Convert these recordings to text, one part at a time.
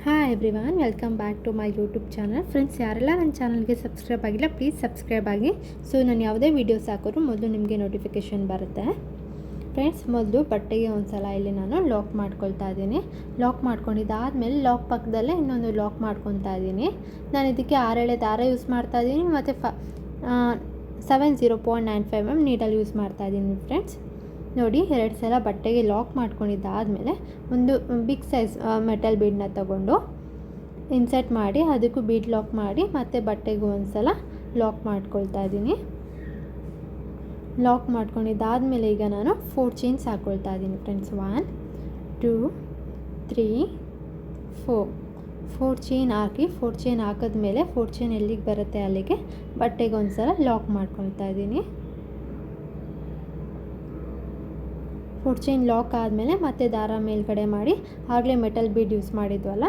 Hi everyone, welcome back to my YouTube channel. Friends, ಯಾರೆಲ್ಲ ನನ್ನ ಚಾನಲ್ಗೆ ಸಬ್ಸ್ಕ್ರೈಬ್ ಆಗಿಲ್ಲ ಪ್ಲೀಸ್ ಸಬ್ಸ್ಕ್ರೈಬ್ ಆಗಿ. ಸೊ ನಾನು ಯಾವುದೇ ವೀಡಿಯೋಸ್ ಹಾಕೋರು ಮೊದಲು ನಿಮಗೆ ನೋಟಿಫಿಕೇಷನ್ ಬರುತ್ತೆ. ಫ್ರೆಂಡ್ಸ್, ಮೊದಲು ಬಟ್ಟೆಗೆ ಒಂದು ಸಲ ಇಲ್ಲಿ ನಾನು ಲಾಕ್ ಮಾಡ್ಕೊಳ್ತಾ ಇದ್ದೀನಿ. ಲಾಕ್ ಮಾಡ್ಕೊಂಡಿದ್ದಾದಮೇಲೆ ಲಾಕ್ ಪಕ್ಕದಲ್ಲೇ ಇನ್ನೊಂದು ಲಾಕ್ ಮಾಡ್ಕೊತಾ ಇದ್ದೀನಿ. ನಾನು ಇದಕ್ಕೆ 6 ದಾರ ಯೂಸ್ ಮಾಡ್ತಾ ಇದ್ದೀನಿ ಮತ್ತು 70.95 mm ನೀಡಲ್ ಯೂಸ್ ಮಾಡ್ತಾ ಇದ್ದೀನಿ. ಫ್ರೆಂಡ್ಸ್ ನೋಡಿ, 2 ಸಲ ಬಟ್ಟೆಗೆ ಲಾಕ್ ಮಾಡ್ಕೊಂಡಿದ್ದಾದಮೇಲೆ ಒಂದು ಬಿಗ್ ಸೈಜ್ ಮೆಟಲ್ ಬೀಡನ್ನ ತಗೊಂಡು ಇನ್ಸರ್ಟ್ ಮಾಡಿ ಅದಕ್ಕೂ ಬೀಡ್ ಲಾಕ್ ಮಾಡಿ ಮತ್ತು ಬಟ್ಟೆಗೂ ಒಂದು ಸಲ ಲಾಕ್ ಮಾಡ್ಕೊಳ್ತಾ ಇದ್ದೀನಿ. ಲಾಕ್ ಮಾಡ್ಕೊಂಡಿದ್ದಾದಮೇಲೆ ಈಗ ನಾನು 4 ಚೈನ್ಸ್ ಹಾಕ್ಕೊಳ್ತಾ ಇದ್ದೀನಿ. ಫ್ರೆಂಡ್ಸ್, 1 2 3 4 ಚೈನ್ ಹಾಕಿ 4 ಚೈನ್ ಹಾಕಿದ್ಮೇಲೆ 4 ಚೈನ್ ಎಲ್ಲಿಗೆ ಬರುತ್ತೆ ಅಲ್ಲಿಗೆ ಬಟ್ಟೆಗೆ ಒಂದು ಸಲ ಲಾಕ್ ಮಾಡ್ಕೊಳ್ತಾ ಇದ್ದೀನಿ. 4 ಚೈನ್ ಲಾಕ್ ಆದಮೇಲೆ ಮತ್ತೆ ದಾರ ಮೇಲ್ಗಡೆ ಮಾಡಿ ಆಗಲೇ ಮೆಟಲ್ ಬೀಡ್ ಯೂಸ್ ಮಾಡಿದ್ವಲ್ಲ,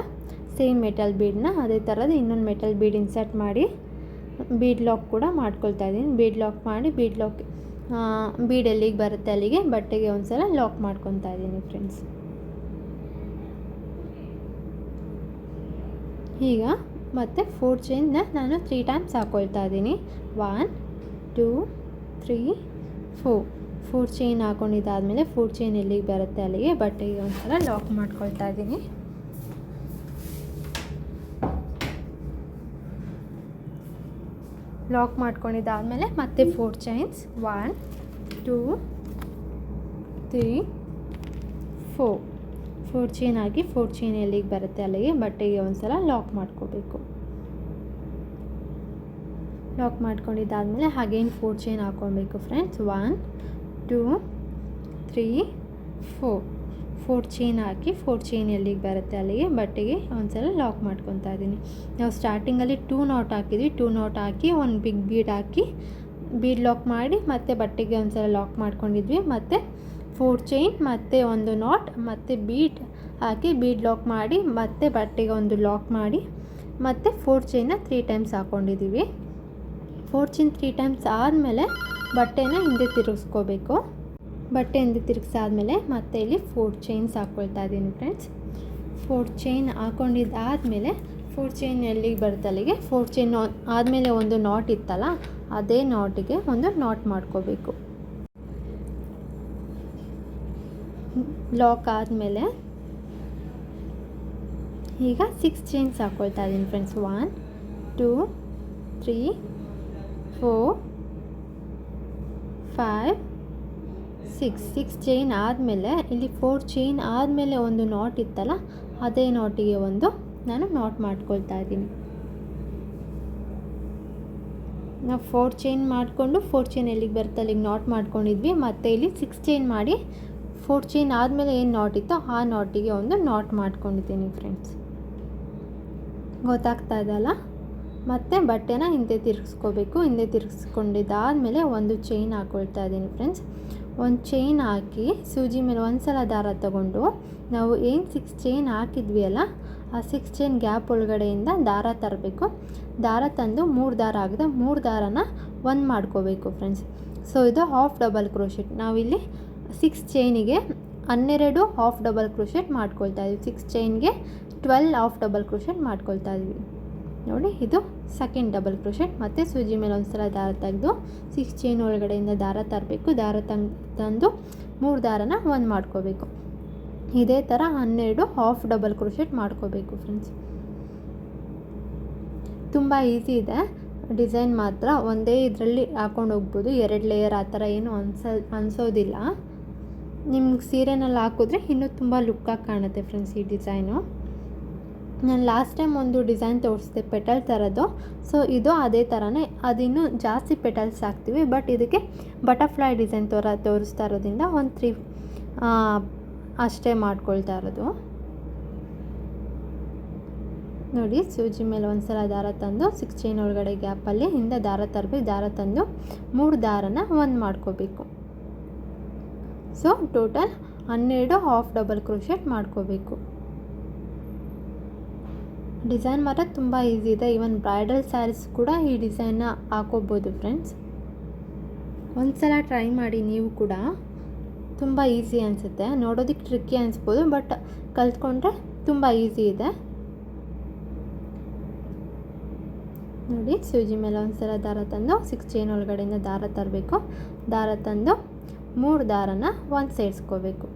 ಸೇಮ್ ಮೆಟಲ್ ಬೀಡನ್ನ ಅದೇ ಥರದ ಇನ್ನೊಂದು ಮೆಟಲ್ ಬೀಡ್ ಇನ್ಸರ್ಟ್ ಮಾಡಿ ಬೀಡ್ ಲಾಕ್ ಕೂಡ ಮಾಡ್ಕೊಳ್ತಾ ಇದ್ದೀನಿ. ಬೀಡ್ ಲಾಕ್ ಮಾಡಿ ಬೀಡ್ ಎಲ್ಲಿಗೆ ಬರುತ್ತೆ ಅಲ್ಲಿಗೆ ಬಟ್ಟೆಗೆ ಒಂದು ಸಲ ಲಾಕ್ ಮಾಡ್ಕೊತಾ ಇದ್ದೀನಿ. ಫ್ರೆಂಡ್ಸ್, ಈಗ ಮತ್ತೆ 4 ಚೈನ್ನ ನಾನು 3 ಟೈಮ್ಸ್ ಹಾಕ್ಕೊಳ್ತಾ ಇದ್ದೀನಿ. 1 2 3 4 ಚೈನ್ ಹಾಕ್ಕೊಂಡಿದ್ದಾದಮೇಲೆ 4 ಚೈನ್ ಎಲ್ಲಿಗೆ ಬರುತ್ತೆ ಅಲ್ಲಿಗೆ ಬಟ್ಟೆಗೆ ಒಂದು ಸಲ ಲಾಕ್ ಮಾಡ್ಕೊಳ್ತಾ ಇದ್ದೀನಿ. ಲಾಕ್ ಮಾಡ್ಕೊಂಡಿದ್ದಾದಮೇಲೆ ಮತ್ತೆ 4 ಚೈನ್ಸ್ 1 2 3 4 ಚೈನ್ ಹಾಕಿ 4 ಚೈನ್ ಎಲ್ಲಿಗೆ ಬರುತ್ತೆ ಅಲ್ಲಿಗೆ ಬಟ್ಟೆಗೆ ಒಂದು ಸಲ ಲಾಕ್ ಮಾಡ್ಕೋಬೇಕು. ಲಾಕ್ ಮಾಡ್ಕೊಂಡಿದ್ದಾದಮೇಲೆ ಹಾಗೇನು 4 ಚೈನ್ ಹಾಕ್ಕೊಬೇಕು. ಫ್ರೆಂಡ್ಸ್, 1 2 3 4 ಚೈನ್ ಹಾಕಿ 4 ಚೈನ್ ಎಲ್ಲಿಗೆ ಬರುತ್ತೆ ಅಲ್ಲಿಗೆ ಬಟ್ಟೆಗೆ ಒಂದು ಸಲ ಲಾಕ್ ಮಾಡ್ಕೊತಾ ಇದ್ದೀನಿ. ನಾವು ಸ್ಟಾರ್ಟಿಂಗಲ್ಲಿ 2 ನಾಟ್ ಹಾಕಿದ್ವಿ. 2 ನಾಟ್ ಹಾಕಿ ಒಂದು ಬಿಗ್ ಬೀಡ್ ಹಾಕಿ ಬೀಡ್ ಲಾಕ್ ಮಾಡಿ ಮತ್ತು ಬಟ್ಟೆಗೆ ಒಂದು ಸಲ ಲಾಕ್ ಮಾಡ್ಕೊಂಡಿದ್ವಿ. ಮತ್ತು 4 ಚೈನ್ ಮತ್ತು ಒಂದು ನಾಟ್ ಮತ್ತು ಬೀಡ್ ಹಾಕಿ ಬೀಡ್ ಲಾಕ್ ಮಾಡಿ ಮತ್ತು ಬಟ್ಟೆಗೆ ಒಂದು ಲಾಕ್ ಮಾಡಿ ಮತ್ತು 4 ಚೈನ್ನ 3 ಟೈಮ್ಸ್ ಹಾಕ್ಕೊಂಡಿದ್ದೀವಿ. 4 ಚೈನ್ 3 ಟೈಮ್ಸ್ ಆದಮೇಲೆ ಬಟ್ಟೆನ ಹಿಂದೆ ತಿರುಗಿಸ್ಕೋಬೇಕು. ಬಟ್ಟೆ ಹಿಂದೆ ತಿರುಗಿಸಾದ್ಮೇಲೆ ಮತ್ತೆ ಇಲ್ಲಿ 4 ಚೈನ್ಸ್ ಹಾಕ್ಕೊಳ್ತಾ ಇದ್ದೀನಿ. ಫ್ರೆಂಡ್ಸ್, 4 ಚೈನ್ ಹಾಕ್ಕೊಂಡಿದ್ದಾದಮೇಲೆ 4 ಚೈನ್ ಎಲ್ಲಿಗೆ ಬರುತ್ತೆ ಅಲ್ಲಿಗೆ 4 ಚೈನ್ ಆದಮೇಲೆ ಒಂದು ನಾಟ್ ಇತ್ತಲ್ಲ, ಅದೇ ನಾಟಿಗೆ ಒಂದು ನಾಟ್ ಮಾಡ್ಕೋಬೇಕು. ಲಾಕ್ ಆದಮೇಲೆ ಈಗ 6 ಚೈನ್ಸ್ ಹಾಕ್ಕೊಳ್ತಾ ಇದ್ದೀನಿ. ಫ್ರೆಂಡ್ಸ್, 1 2 3 4 5 6 ಚೈನ್ ಆದಮೇಲೆ ಇಲ್ಲಿ 4 ಚೈನ್ ಆದಮೇಲೆ ಒಂದು ನಾಟ್ ಇತ್ತಲ್ಲ, ಅದೇ ನಾಟಿಗೆ ಒಂದು ನಾನು ನಾಟ್ ಮಾಡ್ಕೊಳ್ತಾ ಇದ್ದೀನಿ. ನಾವು 4 ಚೈನ್ ಮಾಡಿಕೊಂಡು 4 ಚೈನ್ ಎಲ್ಲಿಗೆ ಬರುತ್ತೆ ಅಲ್ಲಿಗೆ ನಾಟ್ ಮಾಡ್ಕೊಂಡಿದ್ವಿ. ಮತ್ತು ಇಲ್ಲಿ 6 ಚೈನ್ ಮಾಡಿ 4 ಚೈನ್ ಆದಮೇಲೆ ಏನು ನಾಟ್ ಇತ್ತೋ ಆ ನಾಟಿಗೆ ಒಂದು ನಾಟ್ ಮಾಡ್ಕೊಂಡಿದ್ದೀನಿ. ಫ್ರೆಂಡ್ಸ್, ಗೊತ್ತಾಗ್ತಾ ಇದೆಯಲ್ಲ? ಮತ್ತು ಬಟ್ಟೆನ ಹಿಂದೆ ತಿರುಗಿಸ್ಕೋಬೇಕು. ಹಿಂದೆ ತಿರುಗಿಸ್ಕೊಂಡಿದ್ದಾದಮೇಲೆ ಒಂದು ಚೈನ್ ಹಾಕ್ಕೊಳ್ತಾ ಇದ್ದೀನಿ. ಫ್ರೆಂಡ್ಸ್, ಒಂದು ಚೈನ್ ಹಾಕಿ ಸೂಜಿ ಮೇಲೆ ಒಂದು ಸಲ ದಾರ ತಗೊಂಡು ನಾವು ಏನು 6 ಚೈನ್ ಹಾಕಿದ್ವಿ ಅಲ್ಲ, ಆ 6 ಚೈನ್ ಗ್ಯಾಪ್ ಒಳಗಡೆಯಿಂದ ದಾರ ತರಬೇಕು. ದಾರ ತಂದು 3 ದಾರ ಆಗಿದೆ, 3 ದಾರನ ಒಂದು ಮಾಡ್ಕೋಬೇಕು. ಫ್ರೆಂಡ್ಸ್, ಸೊ ಇದು ಹಾಫ್ ಡಬಲ್ ಕ್ರೋಶೆಟ್. ನಾವಿಲ್ಲಿ 6 ಚೈನಿಗೆ 12 ಹಾಫ್ ಡಬಲ್ ಕ್ರೋಶೆಟ್ ಮಾಡ್ಕೊಳ್ತಾ ಇದ್ದೀವಿ. 6 ಚೈನ್ಗೆ 12 ಹಾಫ್ ಡಬಲ್ ಕ್ರೋಶೆಟ್ ಮಾಡ್ಕೊಳ್ತಾ ಇದ್ದೀವಿ. ನೋಡಿ, ಇದು ಸೆಕೆಂಡ್ ಡಬಲ್ ಕ್ರೋಶೆಟ್. ಮತ್ತು ಸೂಜಿ ಮೇಲೆ ಒಂದು ಸಲ ದಾರ ತೆಗೆದು 6 ಚೈನ್ ಒಳಗಡೆಯಿಂದ ದಾರ ತರಬೇಕು. ದಾರ ತಂದು 3 ದಾರನ ಒಂದು ಮಾಡ್ಕೋಬೇಕು. ಇದೇ ಥರ 12 ಹಾಫ್ ಡಬಲ್ ಕ್ರೋಶೆಟ್ ಮಾಡ್ಕೋಬೇಕು. ಫ್ರೆಂಡ್ಸ್, ತುಂಬ ಈಸಿ ಇದೆ. ಡಿಸೈನ್ ಮಾತ್ರ ಒಂದೇ ಇದರಲ್ಲಿ ಹಾಕೊಂಡು ಹೋಗ್ಬೋದು. 2 ಲೇಯರ್ ಆ ಥರ ಏನು ಅನಿಸೋದಿಲ್ಲ. ನಿಮ್ಗೆ ಸೀರೆನಲ್ಲಿ ಹಾಕಿದ್ರೆ ಇನ್ನೂ ತುಂಬ ಲುಕ್ಕಾಗಿ ಕಾಣುತ್ತೆ. ಫ್ರೆಂಡ್ಸ್, ಈ ಡಿಸೈನು ನಾನು ಲಾಸ್ಟ್ ಟೈಮ್ ಒಂದು ಡಿಸೈನ್ ತೋರಿಸಿದೆ ಪೆಟಲ್ ಥರದ್ದು. ಸೊ ಇದು ಅದೇ ಥರನೇ, ಅದಿನ್ನೂ ಜಾಸ್ತಿ ಪೆಟಲ್ಸ್ ಹಾಕ್ತೀವಿ. ಬಟ್ ಇದಕ್ಕೆ ಬಟರ್ಫ್ಲೈ ಡಿಸೈನ್ ತೋರಿಸ್ತಾ ಇರೋದ್ರಿಂದ ಒಂದು 3 ಅಷ್ಟೇ ಮಾಡ್ಕೊಳ್ತಾ ಇರೋದು. ನೋಡಿ, ಸೂಜಿ ಮೇಲೆ ಒಂದು ಸಲ ದಾರ ತಂದು 6 ಚೈನ್ ಒಳಗಡೆ ಗ್ಯಾಪಲ್ಲಿ ಹಿಂದೆ ದಾರ ತರಬೇಕು. ದಾರ ತಂದು 3 ದಾರನ ಒಂದು ಮಾಡ್ಕೋಬೇಕು. So total 12 half double crochet ಮಾಡ್ಕೋಬೇಕು. ಡಿಸೈನ್ ಮಾತ್ರ ತುಂಬ ಈಸಿ ಇದೆ. ಈವನ್ ಬ್ರೈಡಲ್ ಸ್ಯಾರೀಸ್ ಕೂಡ ಈ ಡಿಸೈನ್ನ ಹಾಕೋಬೋದು. ಫ್ರೆಂಡ್ಸ್, ಒಂದು ಸಲ ಟ್ರೈ ಮಾಡಿ ನೀವು ಕೂಡ. ತುಂಬ ಈಸಿ ಅನಿಸುತ್ತೆ. ನೋಡೋದಕ್ಕೆ ಟ್ರಿಕ್ಕಿ ಅನಿಸ್ಬೋದು, ಬಟ್ ಕಲ್ತ್ಕೊಂಡ್ರೆ ತುಂಬ ಈಸಿ ಇದೆ. ನೋಡಿ ಸೂಜಿ ಮೇಲೆ ಒಂದ್ಸಲ ದಾರ ತಂದು 6 ಚೈನ್ ಒಳಗಡೆಯಿಂದ ದಾರ ತರಬೇಕು. ದಾರ ತಂದು 3 ದಾರನ ಒಂದು ಸೇರಿಸ್ಕೋಬೇಕು.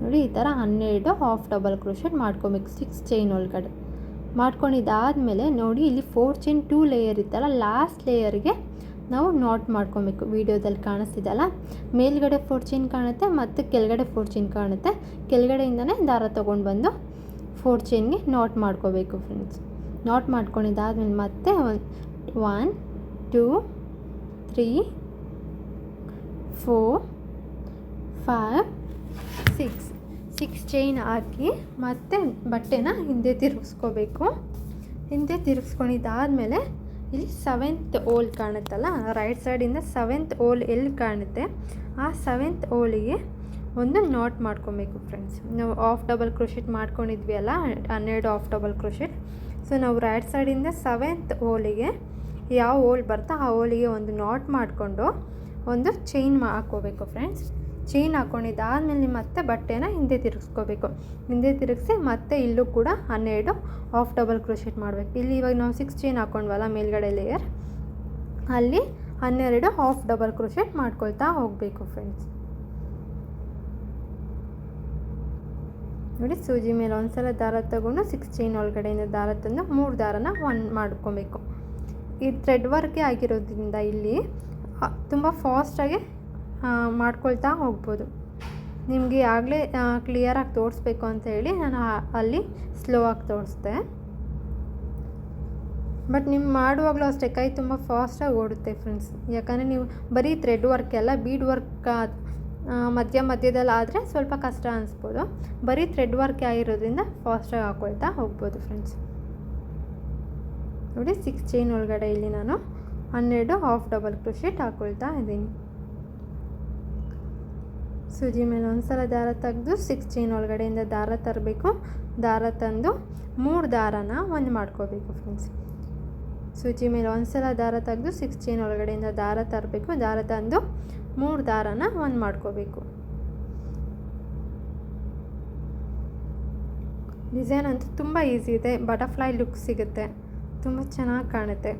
ನೋಡಿ ಈ ಥರ 12 ಹಾಫ್ ಡಬಲ್ ಕ್ರೋಶೆಟ್ ಮಾಡ್ಕೊಬೇಕು 6 ಚೈನ್ ಒಳಗಡೆ. ಮಾಡ್ಕೊಂಡಿದ್ದಾದಮೇಲೆ ನೋಡಿ ಇಲ್ಲಿ 4 ಚೈನ್ 2 ಲೇಯರ್ ಇತ್ತಲ್ಲ, ಲಾಸ್ಟ್ ಲೇಯರ್ಗೆ ನಾವು ನಾಟ್ ಮಾಡ್ಕೊಬೇಕು. ವಿಡಿಯೋದಲ್ಲಿ ಕಾಣಿಸ್ತಿದ್ದಲ್ಲ, ಮೇಲ್ಗಡೆ 4 ಚೈನ್ ಕಾಣುತ್ತೆ ಮತ್ತು ಕೆಳಗಡೆ 4 ಚೈನ್ ಕಾಣುತ್ತೆ. ಕೆಳಗಡೆಯಿಂದನೇ ದಾರ ತೊಗೊಂಡು ಬಂದು 4 ಚೈನ್ಗೆ ನಾಟ್ ಮಾಡ್ಕೋಬೇಕು ಫ್ರೆಂಡ್ಸ್. ನಾಟ್ ಮಾಡ್ಕೊಂಡಿದ್ದಾದ್ಮೇಲೆ ಮತ್ತೆ 1 2 3 4 5 6 ಚೈನ್ ಹಾಕಿ ಮತ್ತೆ ಬಟ್ಟೆನ ಹಿಂದೆ ತಿರುಗಿಸ್ಕೋಬೇಕು. ಹಿಂದೆ ತಿರುಗಿಸ್ಕೊಂಡಿದ್ದಾದಮೇಲೆ ಇಲ್ಲಿ 7th ಹೋಲ್ ಕಾಣುತ್ತಲ್ಲ, ರೈಟ್ ಸೈಡಿಂದ 7th ಹೋಲ್ ಎಲ್ಲಿ ಕಾಣುತ್ತೆ ಆ 7th ಹೋಲಿಗೆ ಒಂದು ನಾಟ್ ಮಾಡ್ಕೊಬೇಕು ಫ್ರೆಂಡ್ಸ್. ನಾವು ಹಾಫ್ ಡಬಲ್ ಕ್ರೋಶೆಟ್ ಮಾಡ್ಕೊಂಡಿದ್ವಿ ಅಲ್ಲ, 12 ಹಾಫ್ ಡಬಲ್ ಕ್ರೋಶೆಟ್. ಸೊ ನಾವು ರೈಟ್ ಸೈಡಿಂದ 7th ಹೋಲಿಗೆ ಯಾವ ಹೋಲ್ ಬರ್ತೋ ಆ ಹೋಲಿಗೆ ಒಂದು ನಾಟ್ ಮಾಡಿಕೊಂಡು ಒಂದು ಚೈನ್ ಹಾಕ್ಕೋಬೇಕು ಫ್ರೆಂಡ್ಸ್. ಚೈನ್ ಹಾಕ್ಕೊಂಡಿದ್ದಾದಮೇಲೆ ಮತ್ತೆ ಬಟ್ಟೆನ ಹಿಂದೆ ತಿರುಗಿಸ್ಕೋಬೇಕು. ಹಿಂದೆ ತಿರುಗಿಸಿ ಮತ್ತೆ ಇಲ್ಲೂ ಕೂಡ 12 ಹಾಫ್ ಡಬಲ್ ಕ್ರೋಶೆಟ್ ಮಾಡಬೇಕು. ಇಲ್ಲಿ ಇವಾಗ ನಾವು 6 ಚೈನ್ ಹಾಕ್ಕೊಂಡ್ವಲ್ಲ ಮೇಲ್ಗಡೆ ಲೇಯರ್, ಅಲ್ಲಿ 12 ಹಾಫ್ ಡಬಲ್ ಕ್ರೋಶೆಟ್ ಮಾಡ್ಕೊಳ್ತಾ ಹೋಗಬೇಕು ಫ್ರೆಂಡ್ಸ್. ನೋಡಿ ಸೂಜಿ ಮೇಲೆ ಒಂದ್ಸಲ ದಾರ ತಗೊಂಡು 6 ಚೈನ್ ಒಳಗಡೆಯಿಂದ ದಾರ ತಂದು 3 ದಾರನ ಒಂದು ಮಾಡ್ಕೊಬೇಕು. ಈ ಥ್ರೆಡ್ ವರ್ಕೇ ಆಗಿರೋದ್ರಿಂದ ಇಲ್ಲಿ ತುಂಬ ಫಾಸ್ಟಾಗಿ ಮಾಡ್ಕೊಳ್ತಾ ಹೋಗ್ಬೋದು. ನಿಮಗೆ ಆಗಲೇ ಕ್ಲಿಯರಾಗಿ ತೋರಿಸ್ಬೇಕು ಅಂತ ಹೇಳಿ ನಾನು ಅಲ್ಲಿ ಸ್ಲೋ ಆಗಿ ತೋರಿಸ್ದೆ. ಬಟ್ ನೀವು ಮಾಡುವಾಗಲೂ ಅಷ್ಟೇ ಕೈ ತುಂಬ ಫಾಸ್ಟಾಗಿ ಓಡುತ್ತೆ ಫ್ರೆಂಡ್ಸ್. ಯಾಕಂದರೆ ನೀವು ಬರೀ ಥ್ರೆಡ್ ವರ್ಕ್ ಎಲ್ಲ ಬೀಡ್ ವರ್ಕ್ ಮಧ್ಯದಲ್ಲಿ ಆದರೆ ಸ್ವಲ್ಪ ಕಷ್ಟ ಅನಿಸ್ಬೋದು. ಬರೀ ಥ್ರೆಡ್ ವರ್ಕ್ ಆಗಿರೋದ್ರಿಂದ ಫಾಸ್ಟಾಗಿ ಹಾಕ್ಕೊಳ್ತಾ ಹೋಗ್ಬೋದು ಫ್ರೆಂಡ್ಸ್. ನೋಡಿ 6 ಚೈನ್ ಒಳಗಡೆ ಇಲ್ಲಿ ನಾನು 12 ಹಾಫ್ ಡಬಲ್ ಕ್ರೋಶೆಟ್ ಹಾಕ್ಕೊಳ್ತಾ ಇದ್ದೀನಿ. ಸೂಜಿ ಮೇಲೆ ಒಂದ್ಸಲ ದಾರ ತೆಗೆದು 6 ಚೈನ್ ಒಳಗಡೆಯಿಂದ ದಾರ ತರಬೇಕು. ದಾರ ತಂದು 3 ದಾರನ ಒಂದು ಮಾಡ್ಕೋಬೇಕು ಫ್ರೆಂಡ್ಸ್. ಸೂಜಿ ಮೇಲೆ ಒಂದ್ಸಲ ದಾರ ತೆಗೆದು 6 ಚೈನ್ ಒಳಗಡೆಯಿಂದ ದಾರ ತರಬೇಕು. ದಾರ ತಂದು 3 ದಾರನ ಒಂದು ಮಾಡ್ಕೋಬೇಕು. ಡಿಸೈನ್ ಅಂತೂ ತುಂಬ ಈಸಿ ಇದೆ, ಬಟರ್ಫ್ಲೈ ಲುಕ್ ಸಿಗುತ್ತೆ, ತುಂಬ ಚೆನ್ನಾಗಿ ಕಾಣುತ್ತೆ.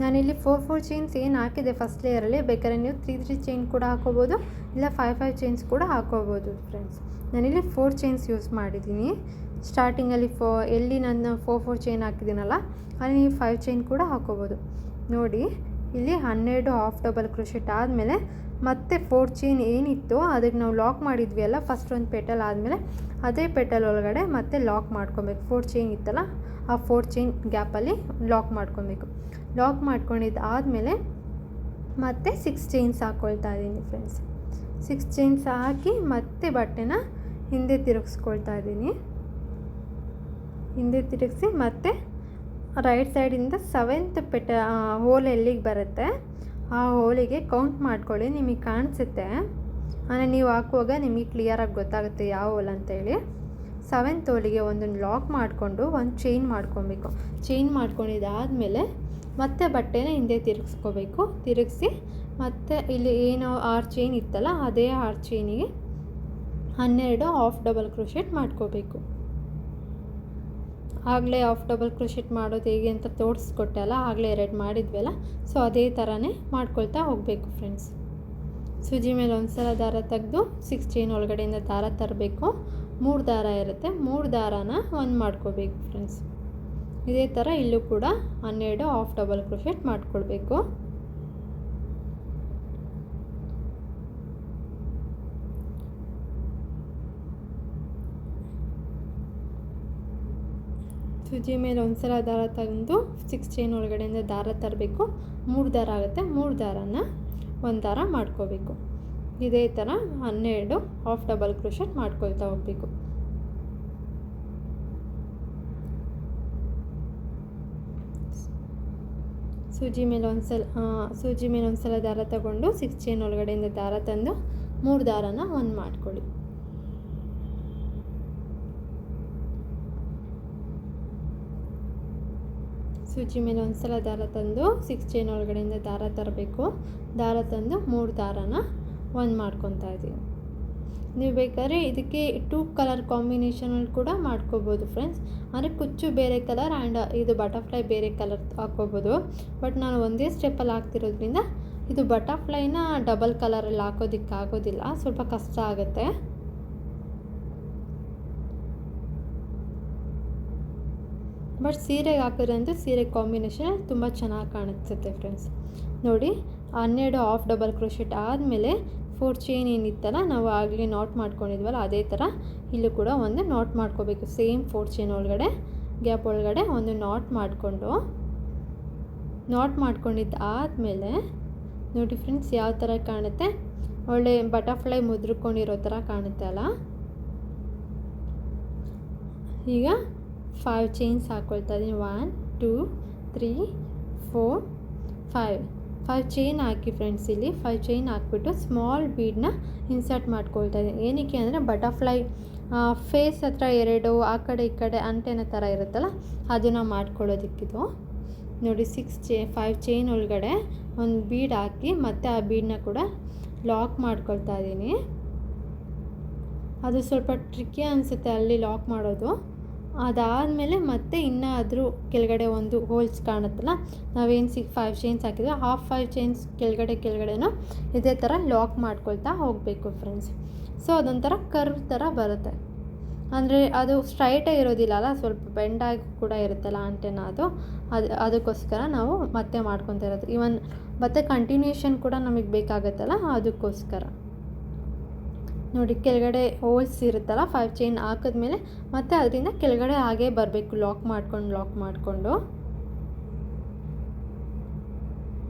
ನಾನಿಲ್ಲಿ 4 ಚೈನ್ಸ್ ಏನು ಹಾಕಿದೆ ಫಸ್ಟ್ ಲೇಯರಲ್ಲಿ, ಬೇಕಾದ್ರೆ ನೀವು 3 ಚೈನ್ ಕೂಡ ಹಾಕೋಬೋದು, ಇಲ್ಲ 5 ಚೈನ್ಸ್ ಕೂಡ ಹಾಕೋಬೋದು ಫ್ರೆಂಡ್ಸ್. ನಾನಿಲ್ಲಿ 4 ಚೈನ್ಸ್ ಯೂಸ್ ಮಾಡಿದ್ದೀನಿ. ಸ್ಟಾರ್ಟಿಂಗಲ್ಲಿ ಎಲ್ಲಿ ನಾನು 4 ಚೈನ್ ಹಾಕಿದ್ದೀನಲ್ಲ ಅಲ್ಲಿ ನೀವು 5 ಚೈನ್ ಕೂಡ ಹಾಕೋಬೋದು. ನೋಡಿ ಇಲ್ಲಿ 12 ಹಾಫ್ ಡಬಲ್ ಕ್ರೋಶೆಟ್ ಆದಮೇಲೆ ಮತ್ತೆ 4 ಚೈನ್ ಏನಿತ್ತು ಅದಕ್ಕೆ ನಾವು ಲಾಕ್ ಮಾಡಿದ್ವಿ ಅಲ್ಲ, ಫಸ್ಟ್ ಒಂದು ಪೆಟಲ್ ಆದಮೇಲೆ ಅದೇ ಪೆಟಲ್ ಒಳಗಡೆ ಮತ್ತೆ ಲಾಕ್ ಮಾಡ್ಕೊಬೇಕು. 4 ಚೈನ್ ಇತ್ತಲ್ಲ ಆ 4 ಚೈನ್ ಗ್ಯಾಪಲ್ಲಿ ಲಾಕ್ ಮಾಡ್ಕೊಬೇಕು. ಲಾಕ್ ಮಾಡ್ಕೊಂಡಿದ್ದಾದಮೇಲೆ ಮತ್ತೆ 6 ಚೈನ್ಸ್ ಹಾಕ್ಕೊಳ್ತಾ ಇದ್ದೀನಿ ಫ್ರೆಂಡ್ಸ್. 6 ಚೈನ್ಸ್ ಹಾಕಿ ಮತ್ತೆ ಬಟ್ಟೆನ ಹಿಂದೆ ತಿರುಗಿಸ್ಕೊಳ್ತಾ ಇದ್ದೀನಿ. ಹಿಂದೆ ತಿರುಗಿಸಿ ಮತ್ತೆ ರೈಟ್ ಸೈಡಿಂದ 7th ಹೋಲ್ ಎಲ್ಲಿಗೆ ಬರುತ್ತೆ ಆ ಹೋಲಿಗೆ ಕೌಂಟ್ ಮಾಡ್ಕೊಳ್ಳಿ. ನಿಮಗೆ ಕಾಣಿಸುತ್ತೆ, ಅಂದರೆ ನೀವು ಹಾಕುವಾಗ ನಿಮಗೆ ಕ್ಲಿಯರಾಗಿ ಗೊತ್ತಾಗುತ್ತೆ ಯಾವ ಹೋಲ್ ಅಂತೇಳಿ. 7th ಹೋಲಿಗೆ ಒಂದೊಂದು ಲಾಕ್ ಮಾಡಿಕೊಂಡು ಒಂದು ಚೈನ್ ಮಾಡ್ಕೊಬೇಕು. ಚೈನ್ ಮಾಡ್ಕೊಂಡಿದ್ದಾದಮೇಲೆ ಮತ್ತೆ ಬಟ್ಟೆನ ಹಿಂದೆ ತಿರುಗಿಸ್ಕೋಬೇಕು. ತಿರುಗಿಸಿ ಮತ್ತು ಇಲ್ಲಿ ಏನು 6 ಚೈನ್ ಇತ್ತಲ್ಲ ಅದೇ 6 ಚೈನಿಗೆ 12 ಹಾಫ್ ಡಬಲ್ ಕ್ರೋಶೆಟ್ ಮಾಡ್ಕೋಬೇಕು. ಆಗಲೇ ಹಾಫ್ ಡಬಲ್ ಕ್ರೋಶೆಟ್ ಮಾಡೋದು ಹೇಗೆ ಅಂತ ತೋರಿಸ್ಕೊಟ್ಟೆ ಅಲ್ಲ, ಆಗಲೇ 2 ಮಾಡಿದ್ವಲ್ಲ, ಸೊ ಅದೇ ಥರನೇ ಮಾಡ್ಕೊಳ್ತಾ ಹೋಗಬೇಕು ಫ್ರೆಂಡ್ಸ್. ಸೂಜಿ ಮೇಲೆ ಒಂದ್ಸಲ ದಾರ ತೆಗೆದು 6 ಚೈನ್ ಒಳಗಡೆಯಿಂದ ದಾರ ತರಬೇಕು. 3 ದಾರ ಇರುತ್ತೆ, 3 ದಾರನ ಒಂದು ಮಾಡ್ಕೋಬೇಕು ಫ್ರೆಂಡ್ಸ್. ಇದೇ ಥರ ಇಲ್ಲೂ ಕೂಡ 12 ಹಾಫ್ ಡಬಲ್ ಕ್ರೋಶೆಟ್ ಮಾಡ್ಕೊಳ್ಬೇಕು. ಸೂಜಿ ಮೇಲೆ ಒಂದ್ಸಲ ದಾರ ತೆಗೆದು 6 ಚೈನ್ ಒಳಗಡೆಯಿಂದ ದಾರ ತರಬೇಕು. 3 ದಾರ ಆಗುತ್ತೆ, 3 ದಾರನ ಒಂದು ದಾರ ಮಾಡ್ಕೋಬೇಕು. ಇದೇ ಥರ 12 ಹಾಫ್ ಡಬಲ್ ಕ್ರೋಶೆಟ್ ಮಾಡ್ಕೊಳ್ತಾ ಹೋಗಬೇಕು. ಸೂಜಿ ಮೇಲೆ ಒಂದ್ಸಲ ದಾರ ತಗೊಂಡು 6 ಚೈನ್ ಒಳಗಡೆಯಿಂದ ದಾರ ತಂದು 3 ದಾರನ ಒಂದು ಮಾಡ್ಕೊಳ್ಳಿ. ಸೂಜಿ ಮೇಲೆ ಒಂದ್ಸಲ ದಾರ ತಂದು 6 ಚೈನ್ ಒಳಗಡೆಯಿಂದ ದಾರ ತರಬೇಕು. ದಾರ ತಂದು 3 ದಾರನ ಒಂದು ಮಾಡ್ಕೊತಾ ಇದ್ದೀವಿ. ನೀವು ಬೇಕಾದ್ರೆ ಇದಕ್ಕೆ 2 ಕಲರ್ ಕಾಂಬಿನೇಷನಲ್ಲಿ ಕೂಡ ಮಾಡ್ಕೋಬೋದು ಫ್ರೆಂಡ್ಸ್. ಅಂದರೆ ಕುಚ್ಚು ಬೇರೆ ಕಲರ್ ಆ್ಯಂಡ್ ಇದು ಬಟರ್ಫ್ಲೈ ಬೇರೆ ಕಲರ್ ಹಾಕ್ಕೋಬೋದು. ಬಟ್ ನಾನು ಒಂದೇ ಸ್ಟೆಪ್ಪಲ್ಲಿ ಹಾಕ್ತಿರೋದ್ರಿಂದ ಇದು ಬಟರ್ಫ್ಲೈನ ಡಬಲ್ ಕಲರಲ್ಲಿ ಹಾಕೋದಿಕ್ಕಾಗೋದಿಲ್ಲ, ಸ್ವಲ್ಪ ಕಷ್ಟ ಆಗುತ್ತೆ. ಬಟ್ ಸೀರೆಗೆ ಹಾಕಿದ್ರಂತೂ ಸೀರೆ ಕಾಂಬಿನೇಷನ್ ತುಂಬ ಚೆನ್ನಾಗಿ ಕಾಣಿಸುತ್ತೆ ಫ್ರೆಂಡ್ಸ್. ನೋಡಿ 12 ಹಾಫ್ ಡಬಲ್ ಕ್ರೋಶೆಟ್ ಆದಮೇಲೆ 4 ಚೈನ್ ಏನಿತ್ತಲ್ಲ ನಾವು ಆಗಲೇ ನಾಟ್ ಮಾಡ್ಕೊಂಡಿದ್ವಲ್ಲ ಅದೇ ಥರ ಇಲ್ಲೂ ಕೂಡ ಒಂದು ನಾಟ್ ಮಾಡ್ಕೋಬೇಕು. ಸೇಮ್ 4 ಚೈನ್ ಒಳಗಡೆ ಗ್ಯಾಪ್ ಒಳಗಡೆ ಒಂದು ನಾಟ್ ಮಾಡ್ಕೊಂಡಿದ್ದು ಆದಮೇಲೆ ನೋಡಿ ಫ್ರೆಂಡ್ಸ್ ಯಾವ ಥರ ಕಾಣುತ್ತೆ, ಒಳ್ಳೆ ಬಟರ್ಫ್ಲೈ ಮುದ್ರಕೊಂಡಿರೋ ಥರ ಕಾಣುತ್ತೆ ಅಲ್ಲ. ಈಗ 5 ಚೈನ್ಸ್ ಹಾಕ್ಕೊಳ್ತಾ ಇದ್ದೀನಿ. 1 2 3 4 5 ಚೈನ್ ಹಾಕಿ ಫ್ರೆಂಡ್ಸ್. ಇಲ್ಲಿ 5 ಚೈನ್ ಹಾಕ್ಬಿಟ್ಟು ಸ್ಮಾಲ್ ಬೀಡನ್ನ ಇನ್ಸರ್ಟ್ ಮಾಡ್ಕೊಳ್ತಾ ಇದ್ದೀನಿ. ಏನಕ್ಕೆ ಅಂದರೆ ಬಟರ್ಫ್ಲೈ ಫೇಸ್ ಹತ್ರ 2 ಆ ಕಡೆ ಈ ಕಡೆ ಅಂಟೆನ ಥರ ಇರುತ್ತಲ್ಲ ಅದನ್ನು ಮಾಡ್ಕೊಳ್ಳೋದಕ್ಕಿದು. ನೋಡಿ 5 ಚೈನ್ ಒಳಗಡೆ ಒಂದು ಬೀಡ್ ಹಾಕಿ ಮತ್ತು ಆ ಬೀಡನ್ನ ಕೂಡ ಲಾಕ್ ಮಾಡ್ಕೊಳ್ತಾ ಇದ್ದೀನಿ. ಅದು ಸ್ವಲ್ಪ ಟ್ರಿಕ್ಕಿ ಅನಿಸುತ್ತೆ ಅಲ್ಲಿ ಲಾಕ್ ಮಾಡೋದು. ಅದಾದಮೇಲೆ ಮತ್ತೆ ಇನ್ನೂ ಅದ್ರ ಕೆಳಗಡೆ ಒಂದು ಹೋಲ್ಸ್ ಕಾಣುತ್ತಲ್ಲ, ನಾವೇನು 5 ಚೈನ್ಸ್ ಹಾಕಿದ್ರೆ ಹಾಫ್ 5 ಚೈನ್ಸ್ ಕೆಳಗಡೆನೂ ಇದೇ ಥರ ಲಾಕ್ ಮಾಡ್ಕೊಳ್ತಾ ಹೋಗಬೇಕು ಫ್ರೆಂಡ್ಸ್. ಸೊ ಅದೊಂಥರ ಕರ್ವ್ ಥರ ಬರುತ್ತೆ. ಅಂದರೆ ಅದು ಸ್ಟ್ರೈಟೇ ಇರೋದಿಲ್ಲ ಅಲ್ಲ, ಸ್ವಲ್ಪ ಬೆಂಡಾಗಿ ಕೂಡ ಇರುತ್ತಲ್ಲ ಅಂಟೆನ, ಅದಕ್ಕೋಸ್ಕರ ನಾವು ಮತ್ತೆ ಮಾಡ್ಕೊತಾ ಇರೋದು. ಮತ್ತೆ ಕಂಟಿನ್ಯೂಷನ್ ಕೂಡ ನಮಗೆ ಬೇಕಾಗುತ್ತಲ್ಲ ಅದಕ್ಕೋಸ್ಕರ. ನೋಡಿ ಕೆಳಗಡೆ ಹೋಲ್ಸ್ ಇರುತ್ತಲ್ಲ 5 ಚೈನ್ ಹಾಕಿದ್ಮೇಲೆ ಮತ್ತೆ ಅದರಿಂದ ಕೆಳಗಡೆ ಹಾಗೇ ಬರಬೇಕು, ಲಾಕ್ ಮಾಡಿಕೊಂಡು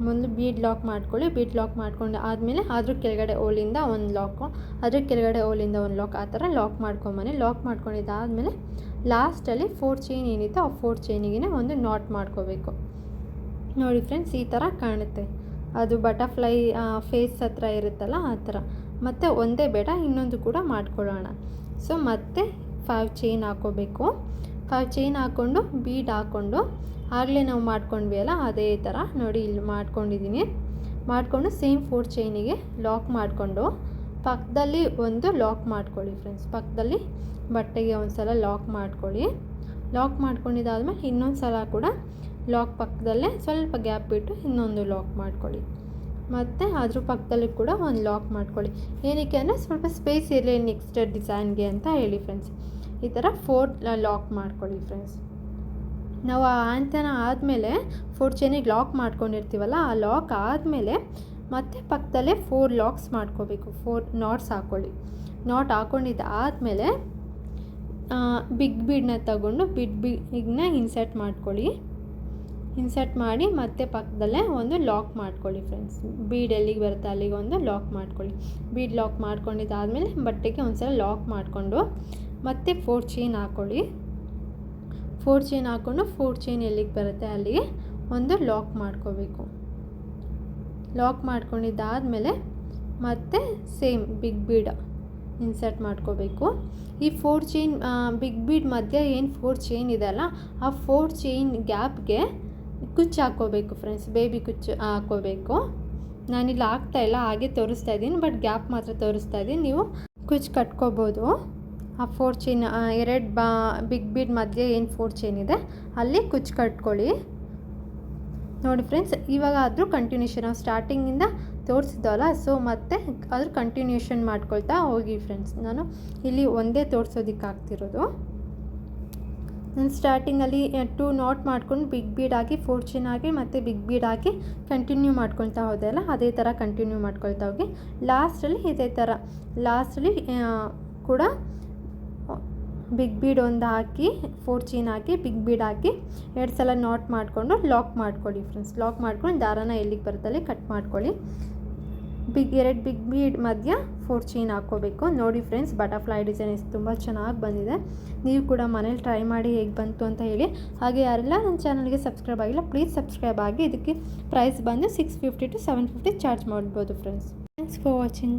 ಮುಂದೆ ಬೀಡ್ ಲಾಕ್ ಮಾಡ್ಕೊಳ್ಳಿ. ಬೀಡ್ ಲಾಕ್ ಮಾಡ್ಕೊಂಡು ಆದಮೇಲೆ ಅದ್ರ ಕೆಳಗಡೆ ಹೋಲಿಂದ ಒಂದು ಲಾಕು, ಅದ್ರ ಕೆಳಗಡೆ ಹೋಲಿಂದ ಒಂದು ಲಾಕ್, ಆ ಥರ ಲಾಕ್ ಮಾಡ್ಕೊಂಬನ್ನಿ. ಲಾಕ್ ಮಾಡ್ಕೊಂಡಿದ್ದಾದಮೇಲೆ ಲಾಸ್ಟಲ್ಲಿ 4 ಚೈನ್ ಏನಿತ್ತು ಆ 4 ಚೈನಿಗೆ ಒಂದು ನಾಟ್ ಮಾಡ್ಕೋಬೇಕು. ನೋಡಿ ಫ್ರೆಂಡ್ಸ್ ಈ ಥರ ಕಾಣುತ್ತೆ. ಅದು ಬಟರ್ಫ್ಲೈ ಫೇಸ್ ಹತ್ರ ಇರುತ್ತಲ್ಲ ಆ ಥರ. ಮತ್ತು ಒಂದೇ ಬೇಡ ಇನ್ನೊಂದು ಕೂಡ ಮಾಡ್ಕೊಳ್ಳೋಣ. ಸೊ ಮತ್ತೆ 5 ಚೈನ್ ಹಾಕ್ಕೋಬೇಕು. 5 ಚೈನ್ ಹಾಕ್ಕೊಂಡು ಬೀಡ್ ಹಾಕ್ಕೊಂಡು ಆಗಲೇ ನಾವು ಮಾಡ್ಕೊಂಡ್ವಿ ಅಲ್ಲ ಅದೇ ಥರ ನೋಡಿ ಇಲ್ಲಿ ಮಾಡ್ಕೊಂಡು ಸೇಮ್ 4 ಚೈನಿಗೆ ಲಾಕ್ ಮಾಡಿಕೊಂಡು ಪಕ್ಕದಲ್ಲಿ ಒಂದು ಲಾಕ್ ಮಾಡ್ಕೊಳ್ಳಿ ಫ್ರೆಂಡ್ಸ್. ಪಕ್ಕದಲ್ಲಿ ಬಟ್ಟೆಗೆ ಒಂದು ಸಲ ಲಾಕ್ ಮಾಡ್ಕೊಳ್ಳಿ. ಲಾಕ್ ಮಾಡ್ಕೊಂಡಿದ್ದಾದ್ಮೇಲೆ ಇನ್ನೊಂದು ಸಲ ಕೂಡ ಲಾಕ್ ಪಕ್ಕದಲ್ಲೇ ಸ್ವಲ್ಪ ಗ್ಯಾಪ್ ಬಿಟ್ಟು ಇನ್ನೊಂದು ಲಾಕ್ ಮಾಡ್ಕೊಳ್ಳಿ. ಮತ್ತು ಅದ್ರ ಪಕ್ಕದಲ್ಲಿ ಕೂಡ ಒಂದು ಲಾಕ್ ಮಾಡ್ಕೊಳ್ಳಿ. ಏನಕ್ಕೆ ಅಂದರೆ ಸ್ವಲ್ಪ ಸ್ಪೇಸ್ ಇರಲಿ ನೆಕ್ಸ್ಟ್ ಡಿಸೈನ್ಗೆ ಅಂತ ಹೇಳಿ ಫ್ರೆಂಡ್ಸ್. ಈ ಥರ 4 ಲಾಕ್ ಮಾಡ್ಕೊಳ್ಳಿ ಫ್ರೆಂಡ್ಸ್. ನಾವು ಆ ಆಂಟೆನ ಆದಮೇಲೆ 4 ಚೈನಿಗೆ ಲಾಕ್ ಮಾಡ್ಕೊಂಡಿರ್ತೀವಲ್ಲ ಆ ಲಾಕ್ ಆದಮೇಲೆ ಮತ್ತೆ ಪಕ್ಕದಲ್ಲೇ 4 ಲಾಕ್ಸ್ ಮಾಡ್ಕೋಬೇಕು. 4 ನಾಟ್ಸ್ ಹಾಕ್ಕೊಳ್ಳಿ. ನಾಟ್ ಹಾಕ್ಕೊಂಡಿದ್ದು ಆದಮೇಲೆ ಬಿಗ್ ಬೀಡನ್ನ ತಗೊಂಡು ಬಿಗ್ನ ಇನ್ಸರ್ಟ್ ಮಾಡ್ಕೊಳ್ಳಿ. ಇನ್ಸರ್ಟ್ ಮಾಡಿ ಮತ್ತೆ ಪಕ್ಕದಲ್ಲೇ ಒಂದು ಲಾಕ್ ಮಾಡ್ಕೊಳ್ಳಿ ಫ್ರೆಂಡ್ಸ್. ಬೀಡ್ ಎಲ್ಲಿಗೆ ಬರುತ್ತೆ ಅಲ್ಲಿಗೆ ಒಂದು ಲಾಕ್ ಮಾಡ್ಕೊಳ್ಳಿ. ಬೀಡ್ ಲಾಕ್ ಮಾಡ್ಕೊಂಡಿದ್ದಾದಮೇಲೆ ಬಟ್ಟೆಗೆ ಒಂದು ಸಲ ಲಾಕ್ ಮಾಡಿಕೊಂಡು ಮತ್ತೆ 4 ಚೈನ್ ಹಾಕ್ಕೊಳ್ಳಿ. 4 ಚೈನ್ ಹಾಕ್ಕೊಂಡು 4 ಚೈನ್ ಎಲ್ಲಿಗೆ ಬರುತ್ತೆ ಅಲ್ಲಿಗೆ ಒಂದು ಲಾಕ್ ಮಾಡ್ಕೋಬೇಕು. ಲಾಕ್ ಮಾಡ್ಕೊಂಡಿದ್ದಾದಮೇಲೆ ಮತ್ತೆ ಸೇಮ್ ಬಿಗ್ ಬೀಡ್ ಇನ್ಸರ್ಟ್ ಮಾಡ್ಕೋಬೇಕು. ಈ 4 ಚೈನ್ ಬಿಗ್ ಬೀಡ್ ಮಧ್ಯೆ ಏನು 4 ಚೈನ್ ಇದೆ ಅಲ್ಲ ಆ 4 ಚೈನ್ ಗ್ಯಾಪ್ಗೆ ಕುಚ್ಚು ಹಾಕ್ಕೋಬೇಕು ಫ್ರೆಂಡ್ಸ್. ಬೇಬಿ ಕುಚ್ಚು ಹಾಕ್ಕೋಬೇಕು. ನಾನಿಲ್ಲಿ ಹಾಕ್ತಾಯಿಲ್ಲ, ಹಾಗೆ ತೋರಿಸ್ತಾ ಇದ್ದೀನಿ, ಬಟ್ ಗ್ಯಾಪ್ ಮಾತ್ರ ತೋರಿಸ್ತಾ ಇದ್ದೀನಿ. ನೀವು ಕುಚ್ಚು ಕಟ್ಕೋಬೋದು. ಆ 4 ಚೈನ್ 2 ಬಿಗ್ ಬೀಡ್ ಮಧ್ಯೆ ಏನು 4 ಚೈನ್ ಇದೆ ಅಲ್ಲಿ ಕುಚ್ಚು ಕಟ್ಕೊಳ್ಳಿ. ನೋಡಿ ಫ್ರೆಂಡ್ಸ್ ಇವಾಗ ಆದರೂ ಕಂಟಿನ್ಯೂಷನ್ ನಾವು ಸ್ಟಾರ್ಟಿಂಗಿಂದ ತೋರಿಸಿದ್ದವಲ್ಲ, ಸೊ ಮತ್ತೆ ಅದ್ರ ಕಂಟಿನ್ಯೂಷನ್ ಮಾಡ್ಕೊಳ್ತಾ ಹೋಗಿ ಫ್ರೆಂಡ್ಸ್. ನಾನು ಇಲ್ಲಿ ಒಂದೇ ತೋರಿಸೋದಕ್ಕಾಗ್ತಿರೋದು. ನಾನು ಸ್ಟಾರ್ಟಿಂಗಲ್ಲಿ 2 ನಾಟ್ ಮಾಡ್ಕೊಂಡು ಬಿಗ್ ಬೀಡ್ ಹಾಕಿ 4 ಚೈನ್ ಹಾಕಿ ಮತ್ತು ಬಿಗ್ ಬೀಡ್ ಹಾಕಿ ಕಂಟಿನ್ಯೂ ಮಾಡ್ಕೊಳ್ತಾ ಹೋದೆ ಅಲ್ಲ ಅದೇ ಥರ ಕಂಟಿನ್ಯೂ ಮಾಡ್ಕೊಳ್ತಾ ಹೋಗಿ ಲಾಸ್ಟಲ್ಲಿ ಇದೇ ಥರ ಲಾಸ್ಟಲ್ಲಿ ಕೂಡ ಬಿಗ್ ಬೀಡ್ ಒಂದು ಹಾಕಿ 4 ಚೈನ್ ಹಾಕಿ ಬಿಗ್ ಬೀಡ್ ಹಾಕಿ 2 ಸಲ ನಾಟ್ ಮಾಡಿಕೊಂಡು ಲಾಕ್ ಮಾಡ್ಕೊಳ್ಳಿ ಫ್ರೆಂಡ್ಸ್. ಲಾಕ್ ಮಾಡ್ಕೊಂಡು ದಾರನ ಎಲ್ಲಿಗೆ ಬರುತ್ತಲ್ಲಿ ಕಟ್ ಮಾಡ್ಕೊಳ್ಳಿ. 2 ಬಿಗ್ ಬೀಡ್ ಮಧ್ಯ 4 ಚೈನ್ ಹಾಕ್ಕೋಬೇಕು. ನೋಡಿ ಫ್ರೆಂಡ್ಸ್ ಬಟರ್ಫ್ಲೈ ಡಿಸೈನ್ ತುಂಬ ಚೆನ್ನಾಗಿ ಬಂದಿದೆ. ನೀವು ಕೂಡ ಮನೇಲಿ ಟ್ರೈ ಮಾಡಿ ಹೇಗೆ ಬಂತು ಅಂತ ಹೇಳಿ. ಹಾಗೆ ಯಾರೆಲ್ಲ ನನ್ನ ಚಾನಲ್ಗೆ ಸಬ್ಸ್ಕ್ರೈಬ್ ಆಗಿಲ್ಲ ಪ್ಲೀಸ್ ಸಬ್ಸ್ಕ್ರೈಬ್ ಆಗಿ. ಇದಕ್ಕೆ ಪ್ರೈಸ್ ಬಂದು 650 to 750 ಚಾರ್ಜ್ ಮಾಡ್ಬೋದು ಫ್ರೆಂಡ್ಸ್. Thanks for watching.